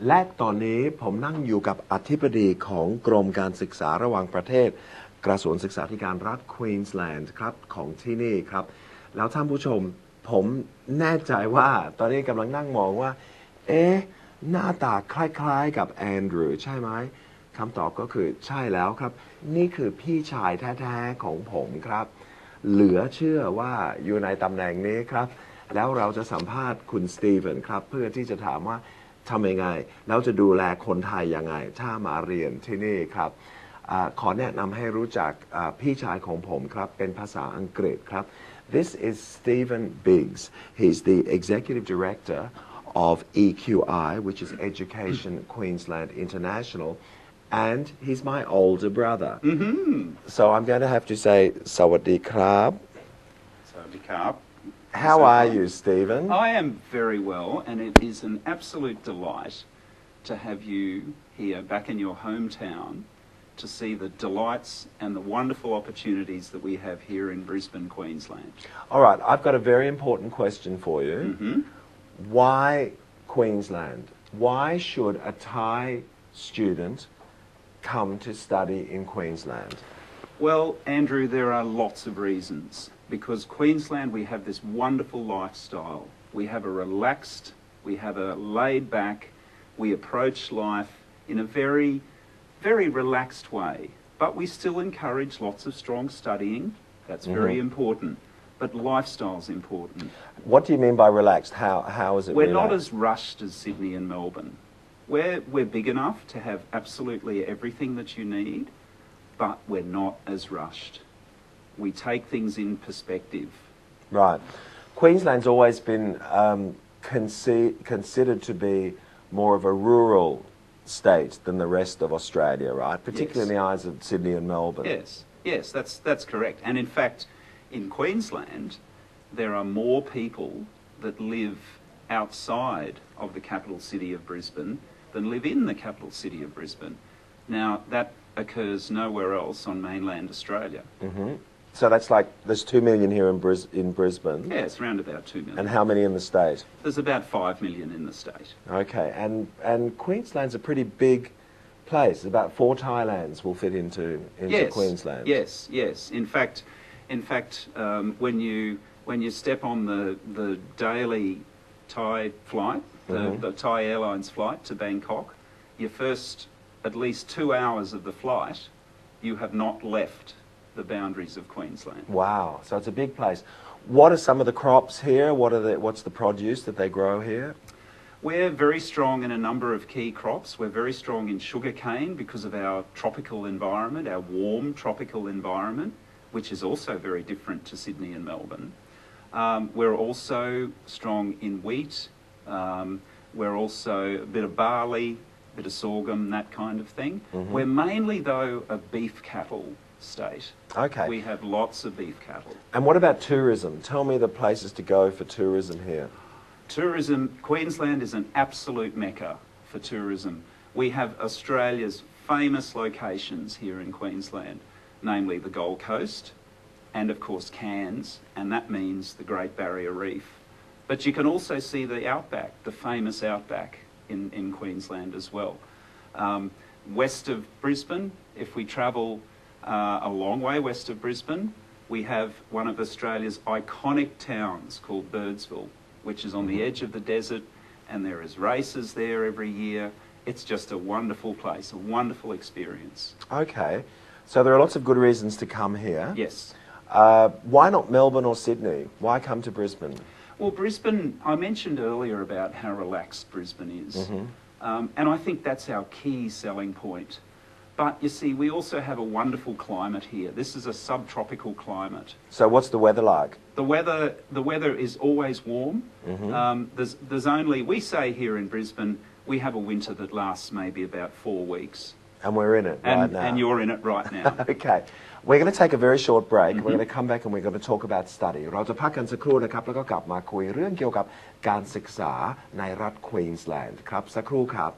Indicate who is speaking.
Speaker 1: และตอนนี้ผมนั่งอยู่กับอธิบดีของกรมการศึกษาระหว่างประเทศกระทรวงศึกษาธิการรัฐควีนสแลนด์ครับของที่นี่ครับแล้วท่านผู้ชมผมแน่ใจว่าตอนนี้กำลังนั่งมองว่าหน้าตาคล้ายๆกับแอนดรูว์ใช่ไหมคำตอบก็คือใช่แล้วครับนี่คือพี่ชายแท้ๆของผมครับเหลือเชื่อว่าอยู่ในตำแหน่งนี้ครับแล้วเราจะสัมภาษณ์คุณสตีเฟนครับเพื่อที่จะถามว่าทำยังไงแล้วจะดูแลคนไทยยังไงถ้ามาเรียนที่นี่ครับขอแนะนำให้รู้จักพี่ชายของผมครับเป็นภาษาอังกฤษครับ This is Stephen Biggs. He's the Executive Director of EQI, which is Education Queensland International, and he's my older brother. So I'm going to have to say Sawadee Krab.
Speaker 2: Sawadee Krab.
Speaker 1: How are you, Stephen?
Speaker 2: I am very well, and it is an absolute delight to have you here back in your hometown to see the delights and the wonderful opportunities that we have here in Brisbane, Queensland.
Speaker 1: All right, I've got a very important question for you. Why Queensland? Why should a Thai student come to study in Queensland?
Speaker 2: Well, Andrew, there are lots of reasons. Because Queensland, we have this wonderful lifestyle. We have a relaxed, we have a laid back, we approach life in a very, very relaxed way. But we still encourage lots of strong studying. That's very important. But lifestyle's important.
Speaker 1: What do you mean by relaxed? How is it
Speaker 2: We're
Speaker 1: relaxed?
Speaker 2: not as rushed as Sydney and Melbourne. We're big enough to have absolutely everything that you need, but we're not as rushed. We take things in perspective.
Speaker 1: Right. Queensland's always been considered to be more of a rural state than the rest of Australia, right? Particularly in the eyes of Sydney and Melbourne.
Speaker 2: Yes, that's correct. And in fact, in Queensland, there are more people that live outside of the capital city of Brisbane than live in the capital city of Brisbane. Now, that occurs nowhere else on mainland Australia.
Speaker 1: So that's like, there's 2 million here in Brisbane.
Speaker 2: Yeah, it's around about 2 million.
Speaker 1: And how many in the state?
Speaker 2: There's about 5 million in the state.
Speaker 1: Okay, and Queensland's a pretty big place. About 4 Thailands will fit into Queensland.
Speaker 2: Yes. In fact, when you step on the daily Thai flight, the Thai Airlines flight to Bangkok, your first at least 2 hours of the flight, you have not left the boundaries of Queensland.
Speaker 1: Wow, so it's a big place. What are some of the crops here? What's the produce that they grow here?
Speaker 2: We're very strong in a number of key crops. We're very strong in sugarcane because of our tropical environment, our warm tropical environment, which is also very different to Sydney and Melbourne. We're also strong in wheat. We're also a bit of barley, a bit of sorghum, that kind of thing. We're mainly, though, a beef cattle state.
Speaker 1: Okay.
Speaker 2: We have lots of beef cattle.
Speaker 1: And what about tourism? Tell me the places to go for tourism here.
Speaker 2: Tourism, Queensland is an absolute mecca for tourism. We have Australia's famous locations here in Queensland, namely the Gold Coast and of course Cairns, and that means the Great Barrier Reef. But you can also see the outback, the famous outback in Queensland as well. West of Brisbane, if we travel a long way west of Brisbane, we have one of Australia's iconic towns called Birdsville, which is on the edge of the desert, and there is races there every year. It's just a wonderful place, a wonderful experience.
Speaker 1: Okay, so there are lots of good reasons to come here.
Speaker 2: Yes.
Speaker 1: Why not Melbourne or Sydney? Why come to Brisbane?
Speaker 2: Well, Brisbane, I mentioned earlier about how relaxed Brisbane is, and I think that's our key selling point. But you see, we also have a wonderful climate here. This is a subtropical climate.
Speaker 1: So what's the weather like?
Speaker 2: The weather is always warm. There's only, we say here in Brisbane, we have a winter that lasts maybe about 4 weeks.
Speaker 1: And we're in it right now.
Speaker 2: And you're in it right now.
Speaker 1: Okay. We're going to take a very short break. We're going to come back and we're going to talk about study. เราจะพักกันสักครู่นะครับแล้วก็กลับมาคุยเรื่องเกี่ยวกับการศึกษาในรัฐควีนสแลนด์ครับสักครู่ครับ